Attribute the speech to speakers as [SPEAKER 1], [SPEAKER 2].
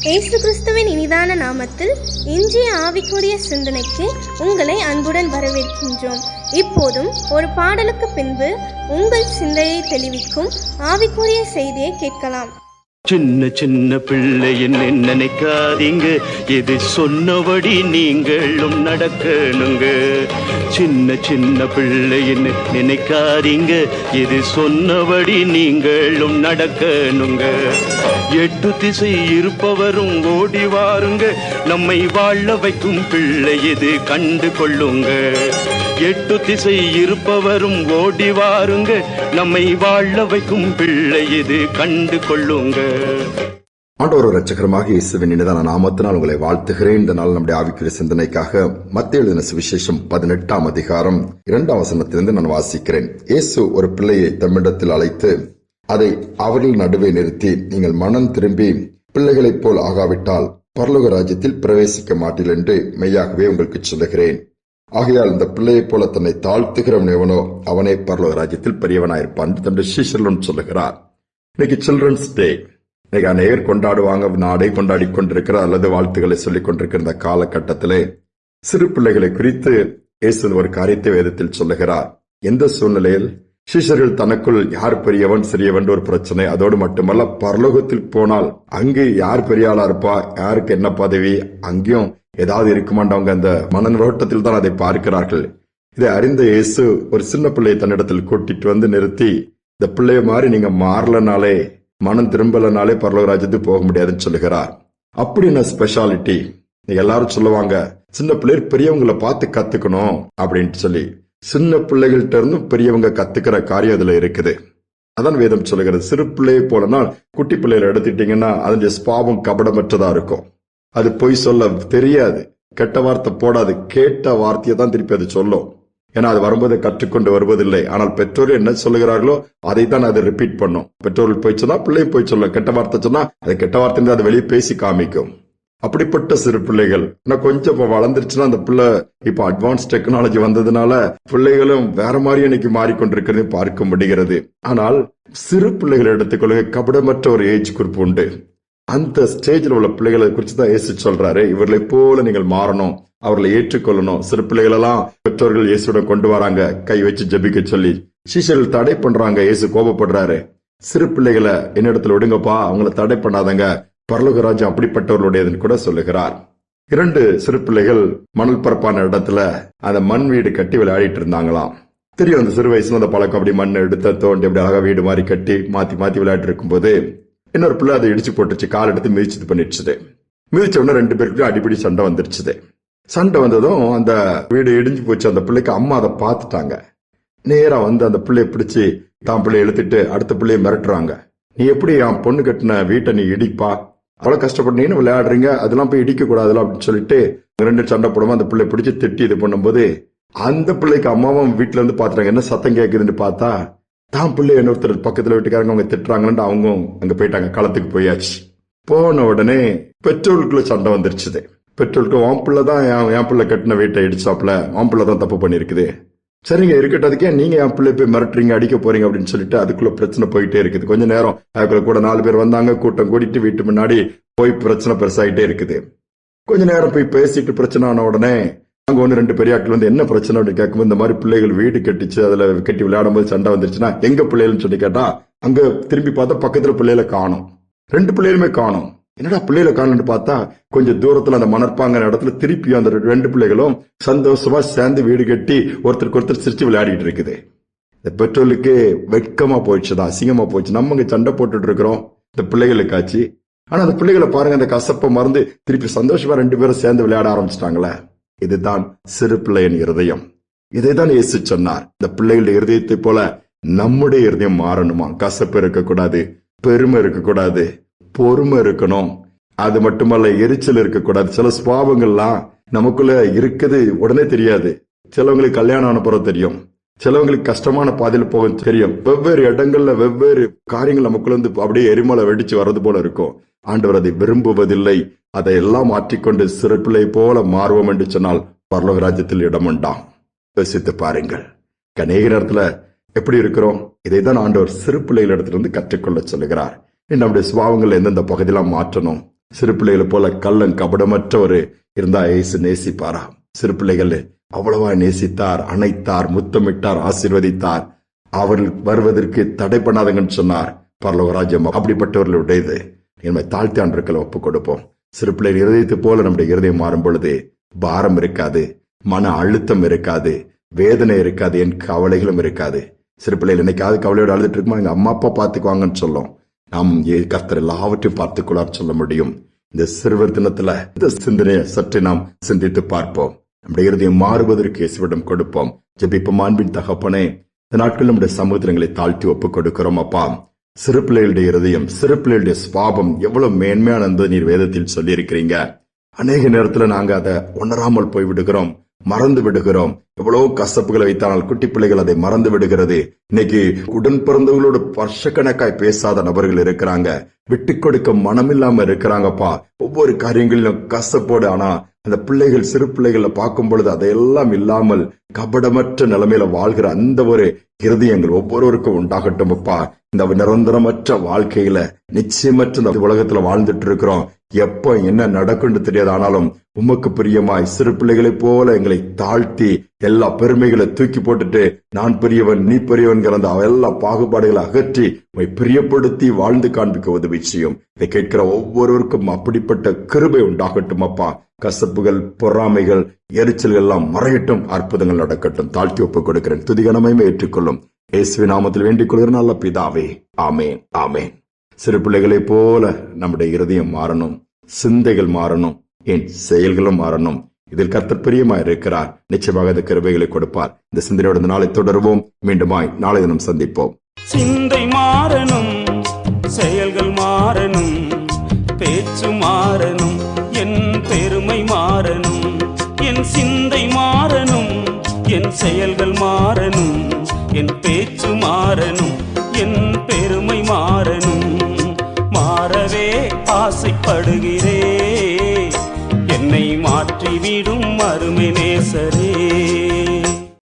[SPEAKER 1] இயேசு கிறிஸ்துவின் இனிதான நாமத்தில் இன்றைய ஆவிக்குரிய சிந்தனைக்கு உங்களை அன்புடன் வரவேற்கின்றோம். இப்போதும் ஒரு பாடலுக்கு பின்பு உங்கள் சிந்தையை தெளிவிக்கும் ஆவிக்குரிய செய்தியை கேட்கலாம்.
[SPEAKER 2] சின்ன சின்ன பிள்ளை என்ன நினைக்காதீங்க, இது சொன்னபடி நீங்களும் நடக்கணுங்க. சின்ன சின்ன பிள்ளை என்ன நினைக்காதீங்க, இது சொன்னபடி நீங்களும் நடக்கணுங்க. எட்டு திசை இருப்பவரும் ஓடி வாருங்க, நம்மை வாழ வைக்கும் பிள்ளை இது கண்டு கொள்ளுங்க. எட்டு திசை இருப்பவரும் ஓடி வாருங்க, நம்மை வாழ வைக்கும் பிள்ளை இது கண்டு கொள்ளுங்க.
[SPEAKER 3] ஆண்டவர் இரட்சகரமாக இயேசுவின் இனிதான நாமத்தினால் உங்களை வாழ்த்துகிறேன். இந்த நாள் நம்முடைய ஆவிக்குரிய சிந்தனைக்காக மத்தேயு எழுதின சுவிசேஷம் 18ஆம் அதிகாரம் 2ஆம் வசனத்திலிருந்து நான் வாசிக்கிறேன். இயேசு ஒரு பிள்ளையை தம்மிடத்தில் அழைத்து அதை அவர்கள் நடுவே நிறுத்தி, நீங்கள் மனம் திரும்பி பிள்ளைகளைப் போல் ஆகாவிட்டால் பரலோக ராஜ்யத்தில் பிரவேசிக்க மாட்டீர்கள் என்று மெய்யாகவே உங்களுக்கு சொல்லுகிறேன். ஆகையால் இந்த பிள்ளையைப் போல தன்னை தாழ்த்துகிறவன் எவனோ அவனே பரலோக ராஜ்யத்தில் பெரியவனாயிருப்பான் தன்னுடைய சீஷர்களும் சொல்லுகிறார். இன்னைக்கு சில்ட்ரன்ஸ் டே. இன்னைக்கு அநேகர் கொண்டாடுவாங்க, நாடே கொண்டாடி கொண்டிருக்கிற அல்லது வாழ்த்துக்களை சொல்லிக் கொண்டிருக்கிற இந்த காலகட்டத்திலே சிறு பிள்ளைகளை குறித்து இயேசு ஒரு காரியத்தை வேதத்தில் சொல்லுகிறார். எந்த சூழ்நிலையில் சீஷர்கள் தனக்குள் யார் பெரியவன் சிறியவன் ஒரு பிரச்சனை, அதோடு மட்டுமல்ல பரலோகத்தில் போனால் அங்கு யார் பெரிய ஆளா இருப்பா, யாருக்கு என்ன பதவி, அங்கேயும் ஏதாவது இருக்குமாண்டவங்க அந்த மனநோட்டத்தில் தான் அதை பார்க்கிறார்கள். இதை அறிந்த இயேசு ஒரு சின்ன பிள்ளையை தன்னிடத்தில் கூட்டிட்டு வந்து நிறுத்தி, இந்த பிள்ளைய மாதிரி நீங்க மாறலனாலே, மனம் திரும்பலனாலே பரலோக ராஜ்யத்துக்கு போக முடியாதுன்னு சொல்லுகிறார். அப்படி என்ன ஸ்பெஷாலிட்டி? எல்லாரும் சொல்லுவாங்க, சின்ன பிள்ளைகள் பெரியவங்களை பார்த்து கத்துக்கணும் அப்படின்ட்டு சொல்லி. சின்ன பிள்ளைகள்ட்ட இருந்தும் பெரியவங்க கத்துக்கிற காரியம் அதுல இருக்குது. அதான் வேதம் சொல்லுகிறது. சிறு பிள்ளையை போலனா குட்டி பிள்ளைகளை எடுத்துட்டீங்கன்னா அதனுடைய ஸ்பாவம் கபடமற்றதா இருக்கும். அது பொய் சொல்ல தெரியாது, கெட்ட வார்த்தை போடாது, கேட்ட வார்த்தையை தான் திருப்பி அது சொல்லும். ஏன்னா அது வரும்போது கற்றுக்கொண்டு வருவதில்லை. ஆனால் பெற்றோர் என்ன சொல்லுகிறார்களோ அதை தான் அதை ரிப்பீட் பண்ணும். பெற்றோர்கள் போய் சொன்னா பிள்ளையும் போய் சொல்லும். கெட்ட வார்த்தை சொன்னா அது கெட்ட வார்த்தை அதை வெளியே பேசி காமிக்கும். அப்படிப்பட்ட சிறு பிள்ளைகள் கொஞ்சம் வளர்ந்துருச்சுன்னா அந்த பிள்ளை இப்ப அட்வான்ஸ் டெக்னாலஜி வந்ததுனால பிள்ளைகளும் வேற மாதிரி இன்னைக்கு மாறிக்கொண்டிருக்கிறது பார்க்க முடிகிறது. ஆனால் சிறு பிள்ளைகளை எடுத்துக்கொள்ளுங்க, கபடமற்ற ஒரு ஏஜ் குரூப் உண்டு. அந்த ஸ்டேஜில் உள்ள பிள்ளைகளை குறித்து தான் இயேசு சொல்றாரு, இவர்களை போல நீங்கள் மாறணும், அவர்களை ஏற்றுக்கொள்ளணும். சிறு பிள்ளைகள் எல்லாம் பெற்றோர்கள் இயேசுடன் கொண்டு வராங்க, கை வச்சு ஜெபிக்க சொல்லி. சீஷர்கள் தடை பண்றாங்க, இயேசு கோபப்படுறாரு. சிறு பிள்ளைகளை என்னிடத்துல விடுங்கப்பா, அவங்களை தடை பண்ணாதங்க, பரலோக ராஜ்யம் அப்படிப்பட்டவர்களுடையதுன்னு கூட சொல்லுகிறார். 2 சிறு பிள்ளைகள் மணல் பரப்பான இடத்துல அந்த மண் வீடு கட்டி விளையாடிட்டு இருந்தாங்களாம். தெரியும், அந்த சிறு வயசுல அந்த பழக்கம். அப்படி மண் எடுத்து தோண்டி அப்படி அழகா வீடு மாதிரி கட்டி மாத்தி மாத்தி விளையாட்டு இருக்கும் போது இன்னொரு பிள்ளை அதை இடிச்சு போட்டுச்சு, கால் எடுத்து மிதிச்சு பண்ணிடுச்சு. மிதிச்ச உடனே 2 பேருக்கு அடிப்படி சண்டை வந்துருச்சு. சண்டை வந்ததும் அந்த வீடு இடிஞ்சு போச்சு. அந்த பிள்ளைக்கு அம்மா அதை பார்த்துட்டாங்க. நேரா வந்து அந்த பிள்ளைய பிடிச்சு தான் பிள்ளைய இழுத்துட்டு அடுத்த பிள்ளைய மிரட்டுறாங்க. நீ எப்படி என் பொண்ணு கட்டின வீட்டை நீ இடிப்பா, அவ்வளவு கஷ்டப்பட்டீங்கன்னு விளையாடுறீங்க, அதெல்லாம் போய் இடிக்க கூடாதுல அப்படின்னு சொல்லிட்டு 2 சண்டை போடும்போது அந்த பிள்ளை பிடிச்சி திட்டி இது பண்ணும்போது அந்த பிள்ளைக்கு அம்மாவும் வீட்டுல இருந்து பாத்துறாங்க. என்ன சத்தம் கேக்குதுன்னு பார்த்தா தான் பிள்ளை இன்னொருத்தர் பக்கத்துல வீட்டுக்காரங்க அவங்க திட்டுறாங்கன்னு அவங்க அங்க போயிட்டாங்க, களத்துக்கு போயாச்சு. போன உடனே பெற்றோருக்குள்ள சண்டை வந்துருச்சு. பெற்றோருக்கு உன் பிள்ளைதான் என் பிள்ளை கட்டின வீட்டை இடிச்சாப்புல, உன் பிள்ளைதான் தப்பு பண்ணிருக்குது, சரிங்க இருக்கட்டதுக்கே நீங்க என் பிள்ளை போய் மிரட்டுறீங்க, அடிக்க போறீங்க அப்படின்னு சொல்லிட்டு அதுக்குள்ள பிரச்சனை போயிட்டே இருக்குது. கொஞ்ச நேரம் அதுக்குள்ள கூட 4 பேர் வந்தாங்க, கூட்டம் கூட்டிட்டு வீட்டு முன்னாடி போய் பிரச்சனை பெருசாயிட்டே இருக்குது. கொஞ்ச நேரம் போய் பேசிட்டு பிரச்சனை ஆன உடனே அங்க 1-2 பெரியாக்கள் வந்து என்ன பிரச்சனை அப்படின்னு கேட்கும்போது, இந்த மாதிரி பிள்ளைகள் வீடு கட்டிச்சு, அதுல கட்டி விளையாடும் போது சண்டை வந்துருச்சுன்னா எங்க பிள்ளைகள்னு சொல்லி கேட்டா அங்க திரும்பி பார்த்தா பக்கத்துல பிள்ளைகளை காணும். 2 பிள்ளைகளுமே காணும். என்னடா பிள்ளைகளை காணும்னு பார்த்தா கொஞ்சம் தூரத்துல அந்த மணற்பாங்க இடத்துல திருப்பி அந்த 2 பிள்ளைகளும் சந்தோஷமா சேர்ந்து வீடு கட்டி ஒருத்தருக்கு ஒருத்தர் சிரிச்சு விளையாடிட்டு இருக்குது. இந்த பெற்றோருக்கு வெட்கமா போயிடுச்சுதான், அசிங்கமா போயிடுச்சு. நம்ம இங்க சண்டை போட்டுட்டு இருக்கிறோம் இந்த பிள்ளைகளுக்காச்சு. ஆனா அந்த பிள்ளைகளை பாருங்க, அந்த கசப்பை மறந்து திருப்பி சந்தோஷமா 2 பேரும் சேர்ந்து விளையாட ஆரம்பிச்சிட்டாங்களே. இதுதான் சிறு பிள்ளையின் இருதயம். இதைதான் இயேசு சொன்னார், இந்த பிள்ளைகளுடைய இருதயத்தை போல நம்முடைய இருதயம் மாறணுமா. கசப்பு இருக்கக்கூடாது, பெருமை இருக்கக்கூடாது, பொறுமை இருக்கணும். அது மட்டுமல்ல, எரிச்சல் இருக்கக்கூடாது. சில சுபாவங்கள்லாம் நமக்குள்ள இருக்குது உடனே தெரியாது. சிலவங்களுக்கு கல்யாணம் ஆன பிறகு தெரியும், சிலவங்களுக்கு கஷ்டமான பாதையில போக தெரியும். வெவ்வேறு இடங்கள்ல வெவ்வேறு காரியங்கள் நமக்குள்ள இருந்து அப்படியே எரிமலை வெடிச்சு வர்றது போல இருக்கும். ஆண்டவர் அதை விரும்புவதில்லை. அதை எல்லாம் மாற்றிக்கொண்டு சிறு பிள்ளை போல மாறுவோம் என்று சொன்னால் பரலோக ராஜ்யத்தில் இடம் உண்டாம். யோசித்து பாருங்கள், அநேக நேரத்துல எப்படி இருக்கிறோம்? இதைதான் ஆண்டவர் சிறு பிள்ளைகள் இடத்திலிருந்து கற்றுக்கொள்ள சொல்லுகிறார். நம்முடைய சுபாவங்கள் எந்தெந்த பகுதியெல்லாம் மாற்றணும், சிறு பிள்ளைகளை போல கள்ளம் கபடமற்றவர் இருந்தா இயேசு நேசிப்பாரா? சிறு பிள்ளைகள் அவ்வளவா நேசித்தார், அணைத்தார், முத்தமிட்டார், ஆசீர்வதித்தார். அவர்கள் வருவதற்கு தடை பண்ணாதங்கன்னு சொன்னார். பரலோக ராஜ்யம் அப்படிப்பட்டவர்களுடையது. என்னை தாழ்த்தி ஆண்டவர்களை ஒப்புக் கொடுப்போம். சிறு பிள்ளைகள் இருதயத்தை போல நம்முடைய இருதயம் மாறும் பொழுது பாரம் இருக்காது, மன அழுத்தம் இருக்காது, வேதனை இருக்காது, என் கவலைகளும் இருக்காது. சிறு பிள்ளைகள் என்னைக்காவது கவலையோடு அழுதுட்டு இருக்குமா, எங்க அம்மா அப்பா பார்த்துக்குவாங்கன்னு சொல்லும். நாம் கர்த்தர் எல்லாவற்றையும் பார்த்துக்கொள்ளார் சொல்ல முடியும். இந்த சிறுவர் தினத்துல இந்த சிந்தனையை சற்று நாம் சிந்தித்து பார்ப்போம். நம்முடைய இருதயம் மாறுவதற்கு இயேசுவிடம் கொடுப்போம். ஜெபிப்போம். அன்பின் தகப்பனே, இந்த நாட்கள் நம்முடைய சமுத்திரங்களை தாழ்த்தி ஒப்புக் கொடுக்கிறோம். அப்பா, சிறு பிள்ளைகளுடைய இருதயம், சிறு பிள்ளைகளுடைய சுவாபம் எவ்வளவு மேன்மையானது நீர் வேதத்தில் சொல்லி இருக்கிறீங்க. அநேக நேரத்துல நாங்க அதை உணராமல் போய் விடுகிறோம், மறந்து விடுகிறோம். எவ்வளவு கசப்புகளை வைத்தானால் குட்டி பிள்ளைகள் அதை மறந்து விடுகிறது. இன்னைக்கு உடன் பிறந்தவர்களோட வருஷக்கணக்காய் பேசாத நபர்கள் இருக்கிறாங்க. விட்டு கொடுக்க மனமில்லாம இருக்கிறாங்கப்பா. ஒவ்வொரு காரியங்களிலும் கசப்போடு. ஆனா அந்த பிள்ளைகள், சிறு பிள்ளைகளை பார்க்கும் பொழுது அதையெல்லாம் இல்லாமல் கபடமற்ற நிலைமையில வாழ்கிற அந்த ஒரு இருதயங்கள் ஒவ்வொருவருக்கும் உண்டாகட்டும் அப்பா. இந்த நிரந்தரமற்ற வாழ்க்கையில நிச்சயமற்ற இந்த உலகத்துல வாழ்ந்துட்டு இருக்கிறோம். எப்ப என்ன நடக்கும்னு தெரியாது. ஆனாலும் உமக்கு பிரியமாய் சிறு பிள்ளைகளைப் போல எங்களை தாழ்த்தி எல்லா பெருமைகளை தூக்கி போட்டுட்டு நான் பெரியவன் நீ பெரியவன்கிற அந்த எல்லா பாகுபாடுகளை அகற்றி உம்மை பிரியப்படுத்தி வாழ்ந்து காண்பிக்க உதவி செய்யும். இதை கேட்கிற ஒவ்வொருவருக்கும் அப்படிப்பட்ட கிருபை உண்டாகட்டும் அப்பா. கசப்புகள், பொறாமைகள், எரிச்சல்கள் எல்லாம் மறையட்டும். அற்புதங்கள் நடக்கட்டும். தாழ்த்தி ஒப்புக் கொடுக்கிறேன். துதிகனமையுமே ஏற்றுக்கொள்ளும். இயேசுவின் நாமத்தில் வேண்டிக் கொள்கிற நல்ல பிதாவே, ஆமேன், ஆமேன். சிறு பிள்ளைகளைப் போல நம்முடைய இருதயம் மாறணும், சிந்தைகள் மாறணும், என் செயல்களும் மாறணும். இதில் கர்த்தர் பிரியமாய் இருக்கிறார். நிச்சயமாக இந்த கிருபைகளை கொடுப்பார். இந்த சிந்தனையோட நாளை தொடருவோம். மீண்டுமாய் நாளை தினம் சந்திப்போம்.
[SPEAKER 4] சிந்தை மாறணும், செயல்கள் மாறணும், பேச்சு மாறணும், என் பெருமை மாறணும். என் சிந்தை மாறணும், என் செயல்கள் மாறணும், என் பேச்சு மாறணும், என் பெருமை மாறணும். மாறவே ஆசைப்படுகிறே, என்னை மாற்றிவிடும் அருமை நேசரே.